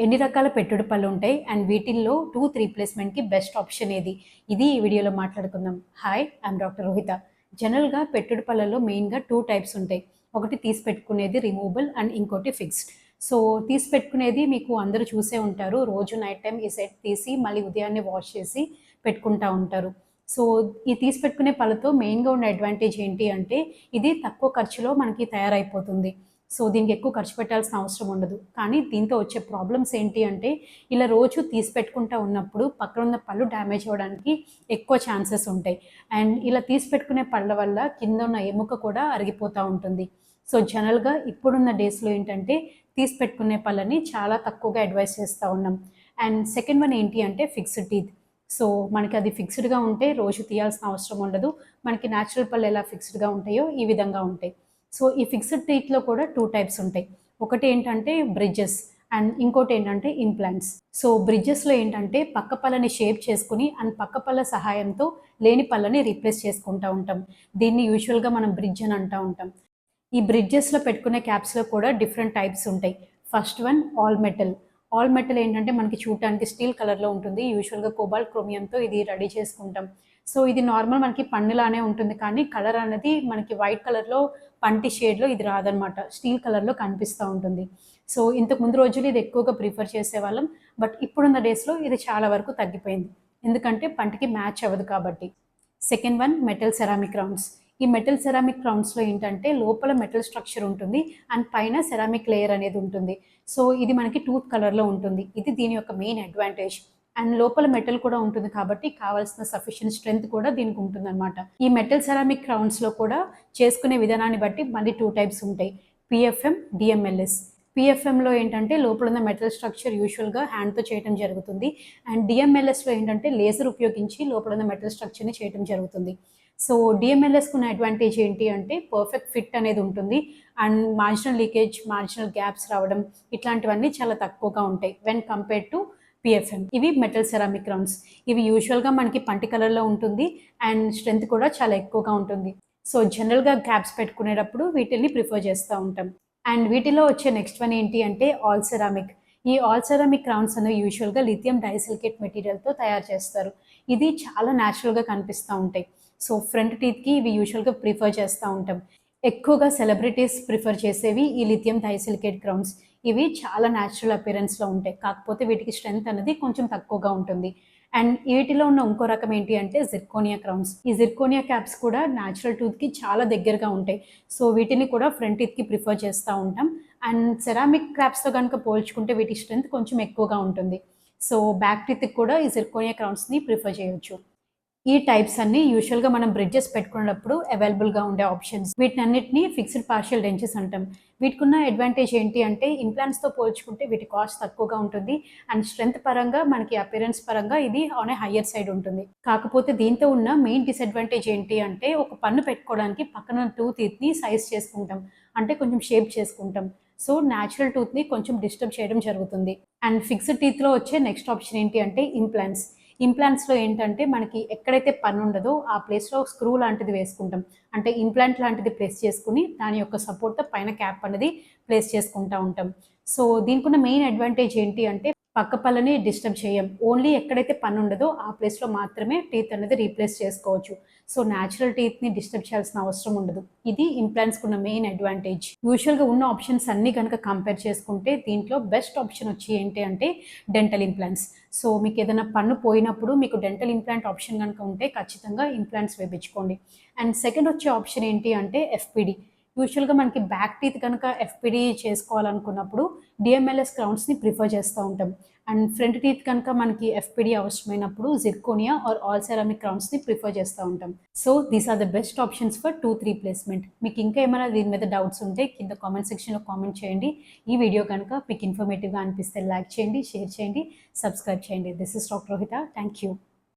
ఎన్ని రకాల పెట్టుడు పళ్ళు ఉంటాయి అండ్ వీటిల్లో టూత్ రీప్లేస్మెంట్కి బెస్ట్ ఆప్షన్ ఏది? ఇది ఈ వీడియోలో మాట్లాడుకుందాం. Hi, I'm doctor Rohitha. జనరల్గా పెట్టుడు పళ్ళలో మెయిన్గా టూ టైప్స్ ఉంటాయి. ఒకటి తీసి పెట్టుకునేది రిమూవబుల్ అండ్ ఇంకోటి ఫిక్స్డ్. సో తీసి పెట్టుకునేది మీకు అందరూ చూసే ఉంటారు. రోజు నైట్ టైం ఈ సెట్ తీసి మళ్ళీ ఉదయాన్నే వాష్ చేసి పెట్టుకుంటూ ఉంటారు. సో ఈ తీసి పెట్టుకునే పళ్ళతో మెయిన్గా ఉన్న అడ్వాంటేజ్ ఏంటి అంటే ఇది తక్కువ ఖర్చులో మనకి తయారైపోతుంది. సో దీనికి ఎక్కువ ఖర్చు పెట్టాల్సిన అవసరం ఉండదు. కానీ దీంతో వచ్చే ప్రాబ్లమ్స్ ఏంటి అంటే ఇలా రోజు తీసి పెట్టుకుంటూ ఉన్నప్పుడు పక్కన ఉన్న పళ్ళు డ్యామేజ్ అవ్వడానికి ఎక్కువ ఛాన్సెస్ ఉంటాయి. అండ్ ఇలా తీసి పెట్టుకునే పళ్ళ వల్ల కింద ఉన్న ఎముక కూడా అరిగిపోతూ ఉంటుంది. సో జనరల్గా ఇప్పుడున్న డేస్లో ఏంటంటే తీసి పెట్టుకునే పళ్ళని చాలా తక్కువగా అడ్వైస్ చేస్తూ ఉన్నాం. అండ్ సెకండ్ వన్ ఏంటి అంటే ఫిక్స్డ్ టీత్. సో మనకి అది ఫిక్స్డ్గా ఉంటే రోజు తీయాల్సిన అవసరం ఉండదు. మనకి న్యాచురల్ పళ్ళు ఎలా ఫిక్స్డ్గా ఉంటాయో ఈ విధంగా ఉంటాయి. సో ఈ ఫిక్స్డ్ టీత్లో కూడా టూ టైప్స్ ఉంటాయి. ఒకటి ఏంటంటే బ్రిడ్జెస్ అండ్ ఇంకోటి ఏంటంటే ఇంప్లాంట్స్. సో బ్రిడ్జెస్లో ఏంటంటే పక్క పళ్ళని షేప్ చేసుకుని అండ్ పక్క పళ్ళ సహాయంతో లేని పళ్ళని రీప్లేస్ చేసుకుంటూ ఉంటాం. దీన్ని యూజువల్గా మనం బ్రిడ్జ్ అని అంటూ ఉంటాం. ఈ బ్రిడ్జెస్లో పెట్టుకునే క్యాప్స్లో కూడా డిఫరెంట్ టైప్స్ ఉంటాయి. First one all metal. All metal ఏంటంటే మనకి చూడటానికి స్టీల్ కలర్లో ఉంటుంది. యూజువల్గా కోబాల్ట్ క్రోమియంతో ఇది రెడీ చేసుకుంటాం. సో ఇది నార్మల్ మనకి పన్నులానే ఉంటుంది, కానీ కలర్ అనేది మనకి వైట్ కలర్లో పంటి షేడ్లో ఇది రాదనమాట. స్టీల్ కలర్లో కనిపిస్తూ ఉంటుంది. సో ఇంతకు ముందు రోజులు ఇది ఎక్కువగా ప్రిఫర్ చేసేవాళ్ళం. బట్ ఇప్పుడున్న డేస్లో ఇది చాలా వరకు తగ్గిపోయింది. ఎందుకంటే పంటికి మ్యాచ్ అవ్వదు కాబట్టి. Second one metal ceramic rounds. ఈ మెటల్ సెరామిక్ రౌండ్స్లో ఏంటంటే లోపల మెటల్ స్ట్రక్చర్ ఉంటుంది అండ్ పైన సెరామిక్ లేయర్ అనేది ఉంటుంది. సో ఇది మనకి టూత్ కలర్లో ఉంటుంది. ఇది దీని యొక్క మెయిన్ అడ్వాంటేజ్. అండ్ లోపల మెటల్ కూడా ఉంటుంది కాబట్టి కావాల్సిన సఫిషియెంట్ స్ట్రెంత్ కూడా దీనికి ఉంటుందన్నమాట. ఈ మెటల్ సెరామిక్ రౌండ్స్లో కూడా చేసుకునే విధానాన్ని బట్టి మళ్ళీ టూ టైప్స్ ఉంటాయి. PFM, DMLS. పిఎఫ్ఎంలో ఏంటంటే లోపల ఉన్న మెటల్ స్ట్రక్చర్ యూజువల్గా హ్యాండ్తో చేయడం జరుగుతుంది. అండ్ డిఎంఎల్ఎస్లో ఏంటంటే లేజర్ ఉపయోగించి లోపల ఉన్న మెటల్ స్ట్రక్చర్ని చేయడం జరుగుతుంది. సో డిఎంఎల్ఎస్కు ఉన్న అడ్వాంటేజ్ ఏంటి అంటే పర్ఫెక్ట్ ఫిట్ అనేది ఉంటుంది. And marginal leakage, marginal gaps రావడం ఇట్లాంటివన్నీ చాలా తక్కువగా ఉంటాయి వెన్ కంపేర్డ్ టు పిఎఫ్ఎం. ఇవి మెటల్ సెరామిక్ రౌండ్స్. ఇవి యూజువల్గా మనకి పంటి కలర్లో ఉంటుంది అండ్ స్ట్రెంత్ కూడా చాలా ఎక్కువగా ఉంటుంది. సో జనరల్గా గ్యాప్స్ పెట్టుకునేటప్పుడు వీటిని ప్రిఫర్ చేస్తూ ఉంటాం. అండ్ వీటిలో వచ్చే నెక్స్ట్ వన్ ఏంటి అంటే ఆల్ సెరామిక్. ఈ ఆల్ సెరామిక్ రౌండ్స్ అనేవి యూజువల్గా లిథియం డైసిలికేట్ మెటీరియల్తో తయారు చేస్తారు. ఇది చాలా న్యాచురల్గా కనిపిస్తూ ఉంటాయి. సో ఫ్రంట్ టీత్కి ఇవి యూజువల్గా ప్రిఫర్ చేస్తూ ఉంటాం. ఎక్కువగా సెలబ్రిటీస్ ప్రిఫర్ చేసేవి ఈ లిథియం డైసిలికేట్ క్రౌన్స్. ఇవి చాలా న్యాచురల్ అపిరెన్స్లో ఉంటాయి, కాకపోతే వీటికి స్ట్రెంత్ అనేది కొంచెం తక్కువగా ఉంటుంది. అండ్ వీటిలో ఉన్న ఇంకో రకం ఏంటి అంటే జిర్కోనియా క్రౌన్స్. ఈ జిర్కోనియా క్యాప్స్ కూడా న్యాచురల్ టూత్కి చాలా దగ్గరగా ఉంటాయి. సో వీటిని కూడా ఫ్రంట్ టీత్కి ప్రిఫర్ చేస్తూ ఉంటాం. అండ్ సెరామిక్ క్యాప్స్తో కనుక పోల్చుకుంటే వీటి స్ట్రెంత్ కొంచెం ఎక్కువగా ఉంటుంది. సో బ్యాక్ టీత్కి కూడా ఈ జిర్కోనియా క్రౌన్స్ని ప్రిఫర్ చేయొచ్చు. ఈ టైప్స్ అన్ని యూజువల్గా మనం బ్రిడ్జెస్ పెట్టుకున్నప్పుడు అవైలబుల్గా ఉండే ఆప్షన్స్. వీటినన్నిటిని ఫిక్స్డ్ పార్షియల్ డెంచెస్ అంటాం. వీటికి ఉన్న అడ్వాంటేజ్ ఏంటి అంటే ఇంప్లాంట్స్తో పోల్చుకుంటే వీటి కాస్ట్ తక్కువగా ఉంటుంది. అండ్ స్ట్రెంత్ పరంగా మనకి అపిరెన్స్ పరంగా ఇది ఆన్ ఏ హయ్యర్ సైడ్ ఉంటుంది. కాకపోతే దీంతో ఉన్న మెయిన్ డిసడ్వాంటేజ్ ఏంటి అంటే ఒక పన్ను పెట్టుకోవడానికి పక్కన టూత్ టీత్ని సైజ్ చేసుకుంటాం, అంటే కొంచెం షేప్ చేసుకుంటాం. సో న్యాచురల్ టూత్ని కొంచెం డిస్టర్బ్ చేయడం జరుగుతుంది. అండ్ ఫిక్స్డ్ టీత్లో వచ్చే నెక్స్ట్ ఆప్షన్ ఏంటి అంటే ఇంప్లాంట్స్. ఇంప్లాంట్స్లో ఏంటంటే మనకి ఎక్కడైతే పన్ను ఉండదో ఆ ప్లేస్లో స్క్రూ లాంటిది వేసుకుంటాం. అంటే ఇంప్లాంట్ లాంటిది ప్లేస్ చేసుకుని దాని యొక్క సపోర్ట్తో పైన క్యాప్ అనేది ప్లేస్ చేసుకుంటూ ఉంటాం. సో దీనికి ఉన్న మెయిన్ అడ్వాంటేజ్ ఏంటి అంటే పక్క పళ్ళని డిస్టర్బ్ చేయం. ఓన్లీ ఎక్కడైతే పన్ను ఉండదో ఆ ప్లేస్లో మాత్రమే టీత్ అనేది రీప్లేస్ చేసుకోవచ్చు. సో న్యాచురల్ టీత్ని డిస్టర్బ్ చేయాల్సిన అవసరం ఉండదు. ఇది ఇంప్లాంట్స్కి ఉన్న మెయిన్ అడ్వాంటేజ్. యూజువల్గా ఉన్న ఆప్షన్స్ అన్నీ కనుక కంపేర్ చేసుకుంటే దీంట్లో బెస్ట్ ఆప్షన్ వచ్చి ఏంటి అంటే డెంటల్ ఇంప్లాంట్స్. సో మీకు ఏదైనా పన్ను పోయినప్పుడు మీకు డెంటల్ ఇంప్లాంట్ ఆప్షన్ కనుక ఉంటే ఖచ్చితంగా ఇంప్లాంట్స్ వేయించుకోండి. అండ్ సెకండ్ వచ్చే ఆప్షన్ ఏంటి అంటే ఎఫ్పిడి. యూజువల్గా మనకి బ్యాక్ టీత్ కనుక ఎఫ్పిడి చేసుకోవాలనుకున్నప్పుడు డిఎంఎల్ఎస్ క్రౌన్స్ని ప్రిఫర్ చేస్తూ ఉంటాం. అండ్ ఫ్రంట్ టీత్ కనుక మనకి ఎఫ్పిడి అవసరమైనప్పుడు జిర్కోనియా ఆర్ ఆల్ సెరామిక్ క్రౌన్స్ని ప్రిఫర్ చేస్తూ ఉంటాం. So these are the best options for tooth replacement. మీకు ఇంకా ఏమైనా దీని మీద డౌట్స్ ఉంటే కింద కామెంట్ సెక్షన్లో కామెంట్ చేయండి. ఈ వీడియో కనుక మీకు ఇన్ఫర్మేటివ్గా అనిపిస్తే లైక్ చేయండి, షేర్ చేయండి, సబ్స్క్రైబ్ చేయండి. This is doctor Rohitha. Thank you.